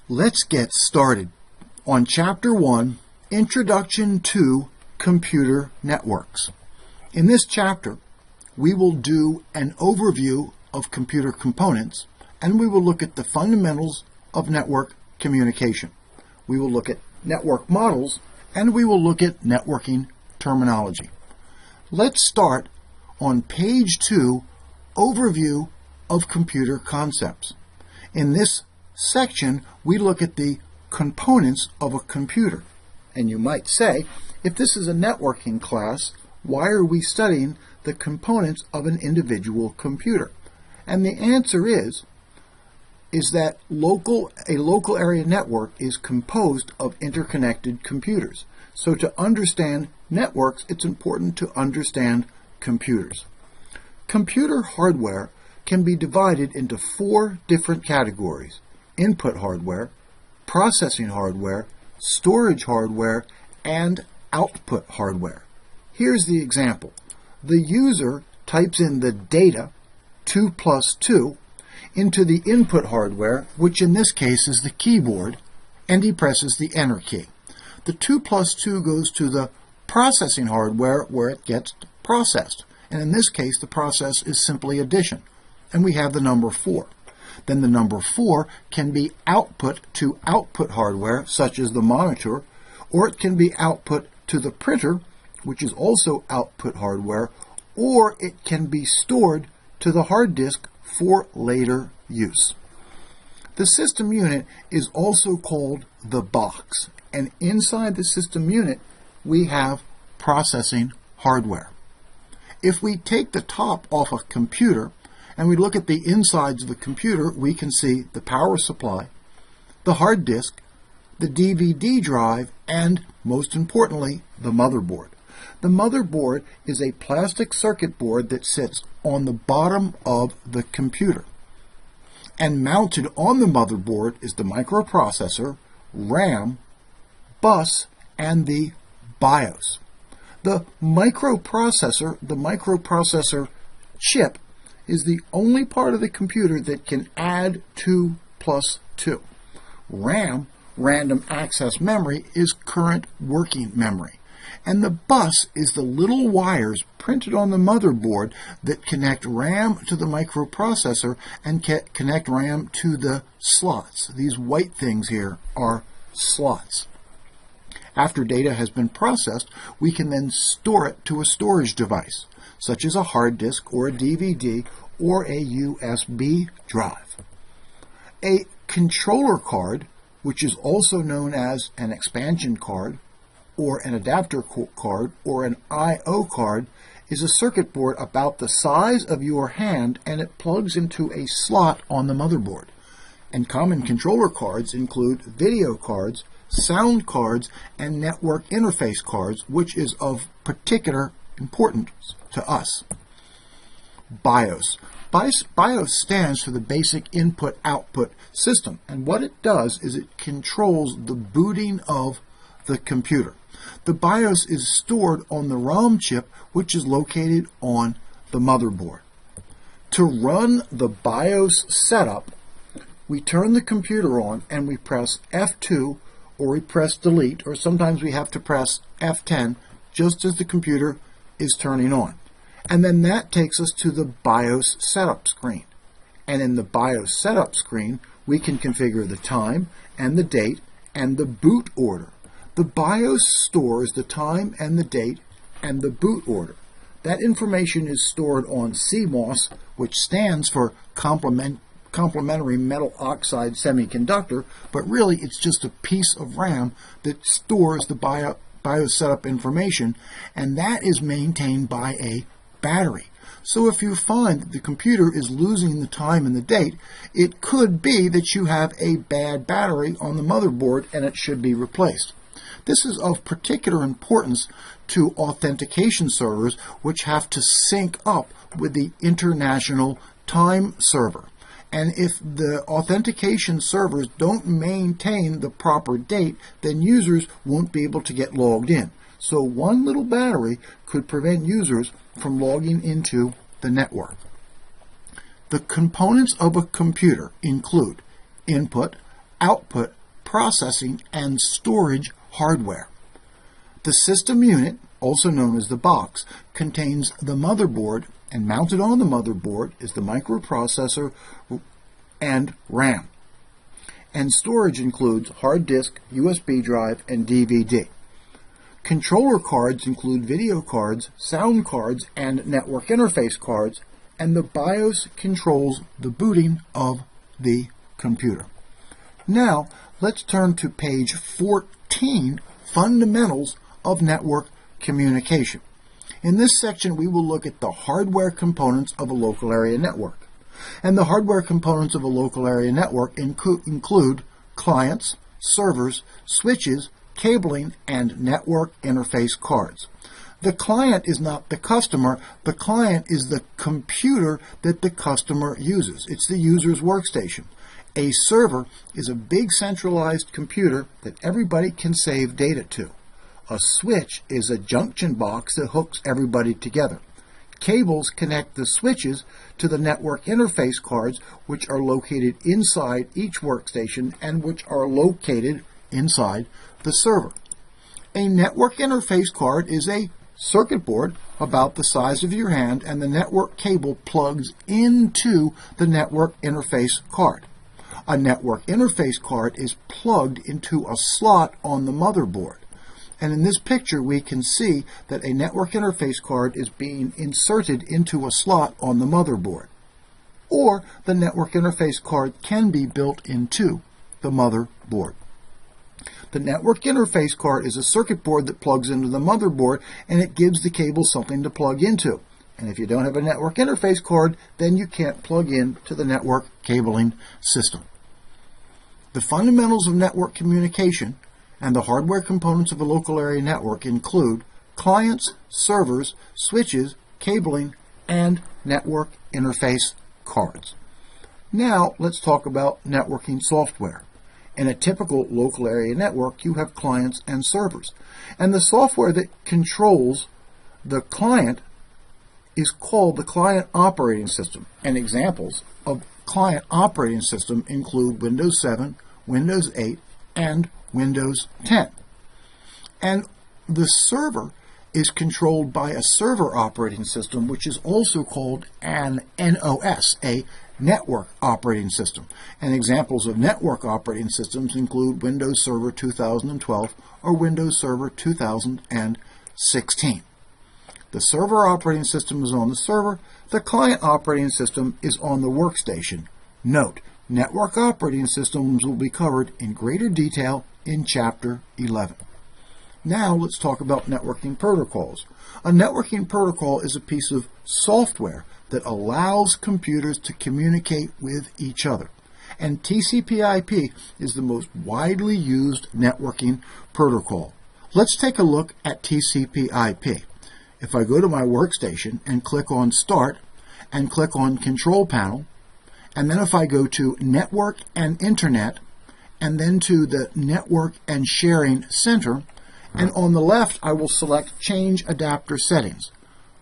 Let's get started on Chapter 1, Introduction to Computer Networks. In this chapter, we will do an overview of computer components, and we will look at the fundamentals of network communication. We will look at network models, and we will look at networking terminology. Let's start on page 2, Overview of Computer Concepts. In this section, we look at the components of a computer. And you might say, if this is a networking class, why are we studying the components of an individual computer? And the answer is that a local area network is composed of interconnected computers. So to understand networks, it's important to understand computers. Computer hardware can be divided into 4 different categories: input hardware, processing hardware, storage hardware, and output hardware. Here's the example. The user types in the data 2 plus 2 into the input hardware, which in this case is the keyboard, and he presses the enter key. The 2 plus 2 goes to the processing hardware where it gets processed. And in this case, the process is simply addition. And we have the number 4. Then the number 4 can be output to output hardware, such as the monitor, or it can be output to the printer, which is also output hardware, or it can be stored to the hard disk for later use. The system unit is also called the box, and inside the system unit we have processing hardware. If we take the top off a computer and we look at the insides of the computer, we can see the power supply, the hard disk, the DVD drive, and most importantly, the motherboard. The motherboard is a plastic circuit board that sits on the bottom of the computer. And mounted on the motherboard is the microprocessor, RAM, bus, and the BIOS. The microprocessor chip, is the only part of the computer that can add 2 plus 2. RAM, random access memory, is current working memory. And the bus is the little wires printed on the motherboard that connect RAM to the microprocessor and connect RAM to the slots. These white things here are slots. After data has been processed, we can then store it to a storage device, such as a hard disk or a DVD or a USB drive. A controller card, which is also known as an expansion card or an adapter card or an I/O card, is a circuit board about the size of your hand, and it plugs into a slot on the motherboard. And common controller cards include video cards, sound cards, and network interface cards, which is of particular importance to us. BIOS. BIOS stands for the Basic Input-Output System, and what it does is it controls the booting of the computer. The BIOS is stored on the ROM chip, which is located on the motherboard. To run the BIOS setup, we turn the computer on and we press F2, or we press delete, or sometimes we have to press F10 just as the computer is turning on. And then that takes us to the BIOS setup screen. And in the BIOS setup screen, we can configure the time and the date and the boot order. The BIOS stores the time and the date and the boot order. That information is stored on CMOS, which stands for complementary metal oxide semiconductor, but really it's just a piece of RAM that stores the BIOS setup information, and that is maintained by a battery. So if you find that the computer is losing the time and the date, it could be that you have a bad battery on the motherboard and it should be replaced. This is of particular importance to authentication servers, which have to sync up with the international time server. And if the authentication servers don't maintain the proper date, then users won't be able to get logged in. So one little battery could prevent users from logging into the network. The components of a computer include input, output, processing, and storage hardware. The system unit, also known as the box, contains the motherboard, and mounted on the motherboard is the microprocessor and RAM. And storage includes hard disk, USB drive, and DVD. Controller cards include video cards, sound cards, and network interface cards, and the BIOS controls the booting of the computer. Now, let's turn to page 14, Fundamentals of Network Communication. In this section, we will look at the hardware components of a local area network. And the hardware components of a local area network include clients, servers, switches, cabling, and network interface cards. The client is not the customer. The client is the computer that the customer uses. It's the user's workstation. A server is a big centralized computer that everybody can save data to. A switch is a junction box that hooks everybody together. Cables connect the switches to the network interface cards, which are located inside each workstation and which are located inside the server. A network interface card is a circuit board about the size of your hand, and the network cable plugs into the network interface card. A network interface card is plugged into a slot on the motherboard. And in this picture, we can see that a network interface card is being inserted into a slot on the motherboard. Or the network interface card can be built into the motherboard. The network interface card is a circuit board that plugs into the motherboard, and it gives the cable something to plug into. And if you don't have a network interface card, then you can't plug in to the network cabling system. The fundamentals of network communication and the hardware components of a local area network include clients, servers, switches, cabling, and network interface cards. Now let's talk about networking software. In a typical local area network, you have clients and servers. And the software that controls the client is called the client operating system. And examples of client operating system include Windows 7, Windows 8, and Windows 10. And the server is controlled by a server operating system, which is also called an NOS, a network operating system. And examples of network operating systems include Windows Server 2012 or Windows Server 2016. The server operating system is on the server. The client operating system is on the workstation. Note, network operating systems will be covered in greater detail in Chapter 11. Now let's talk about networking protocols. A networking protocol is a piece of software that allows computers to communicate with each other. And TCP/IP is the most widely used networking protocol. Let's take a look at TCP/IP. If I go to my workstation and click on Start and click on Control Panel, and then if I go to Network and Internet, and then to the Network and Sharing Center, and on the left I will select Change Adapter Settings.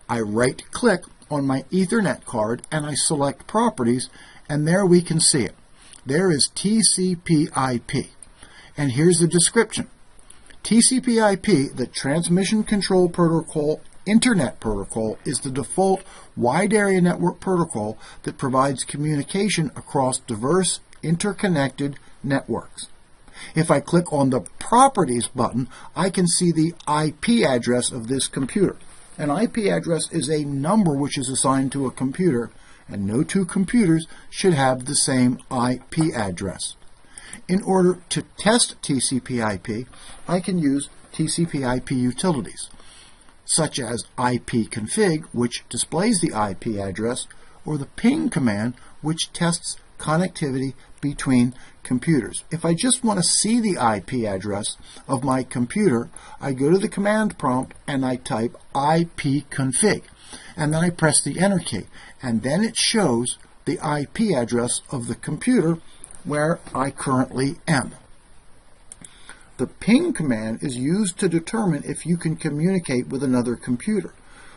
I right-click on my Ethernet card and I select Properties, and there we can see it. There is TCP/IP. And here's the description. TCP/IP, the Transmission Control Protocol Internet Protocol, is the default wide area network protocol that provides communication across diverse interconnected networks. If I click on the Properties button, I can see the IP address of this computer. An IP address is a number which is assigned to a computer, and no two computers should have the same IP address. In order to test TCP/IP, I can use TCP/IP utilities, such as ipconfig, which displays the IP address, or the ping command, which tests connectivity between computers. If I just want to see the IP address of my computer, I go to the command prompt and I type ipconfig, and then I press the Enter key, and then it shows the IP address of the computer where I currently am. The ping command is used to determine if you can communicate with another computer.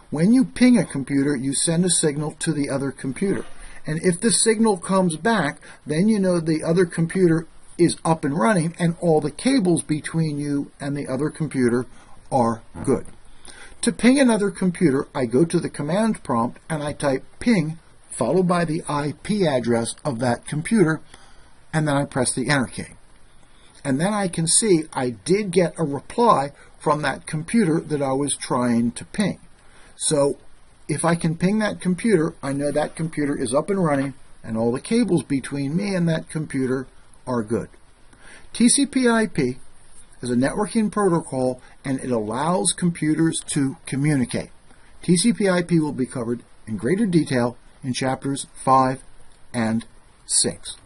When you ping a computer, you send a signal to the other computer. And if the signal comes back, then you know the other computer is up and running and all the cables between you and the other computer are good. To ping another computer, I go to the command prompt and I type ping followed by the IP address of that computer, and then I press the enter key. And then I can see I did get a reply from that computer that I was trying to ping. So if I can ping that computer, I know that computer is up and running and all the cables between me and that computer are good. TCP/IP is a networking protocol and it allows computers to communicate. TCP/IP will be covered in greater detail in chapters 5 and 6.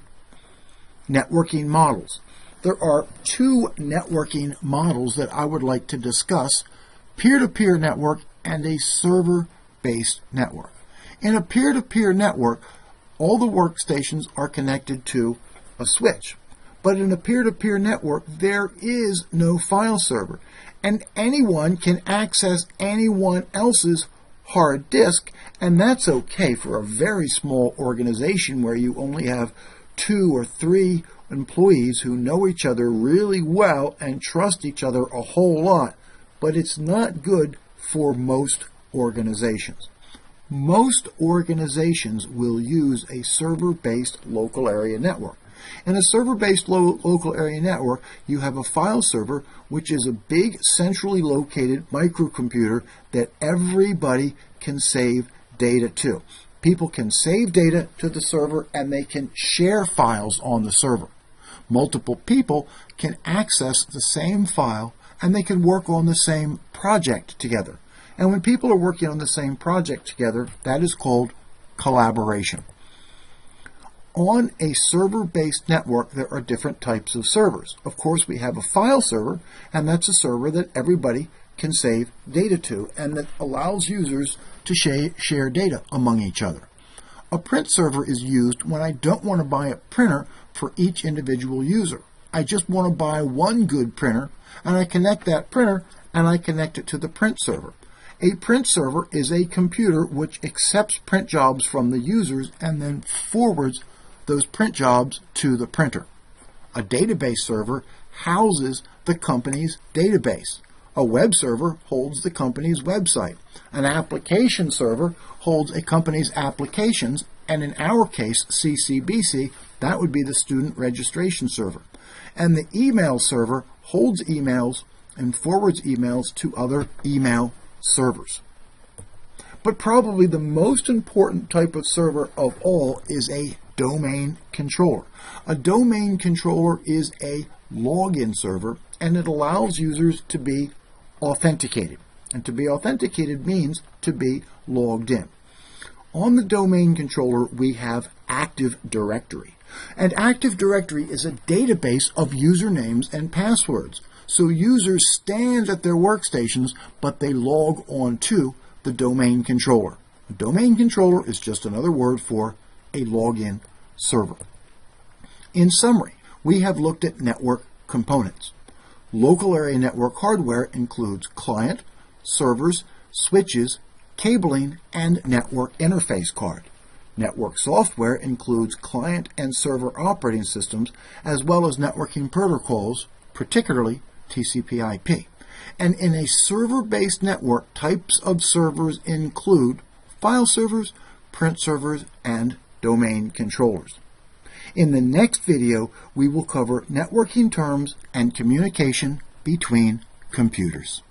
Networking models. There are two networking models that I would like to discuss: peer-to-peer network and a server-based network. In a peer-to-peer network, all the workstations are connected to a switch. But in a peer-to-peer network, there is no file server, and anyone can access anyone else's hard disk, and that's okay for a very small organization where you only have 2 or 3 employees who know each other really well and trust each other a whole lot, but it's not good for most organizations. Most organizations will use a server-based local area network. In a server-based local area network, you have a file server, which is a big centrally located microcomputer that everybody can save data to. People can save data to the server and they can share files on the server. Multiple people can access the same file and they can work on the same project together. And when people are working on the same project together, that is called collaboration. On a server-based network, there are different types of servers. Of course, we have a file server, and that's a server that everybody can save data to and that allows users to share data among each other. A print server is used when I don't want to buy a printer for each individual user. I just want to buy one good printer, and I connect that printer and I connect it to the print server. A print server is a computer which accepts print jobs from the users and then forwards those print jobs to the printer. A database server houses the company's database. A web server holds the company's website. An application server holds a company's applications, and in our case, CCBC, that would be the student registration server. And the email server holds emails and forwards emails to other email servers. But probably the most important type of server of all is a domain controller. A domain controller is a login server, and it allows users to be authenticated. And to be authenticated means to be logged in. On the domain controller, we have Active Directory. And Active Directory is a database of usernames and passwords. So users stand at their workstations, but they log on to the domain controller. A domain controller is just another word for a login server. In summary, we have looked at network components. Local area network hardware includes client, servers, switches, cabling, and network interface card. Network software includes client and server operating systems, as well as networking protocols, particularly TCP/IP. And in a server-based network, types of servers include file servers, print servers, and domain controllers. In the next video, we will cover networking terms and communication between computers.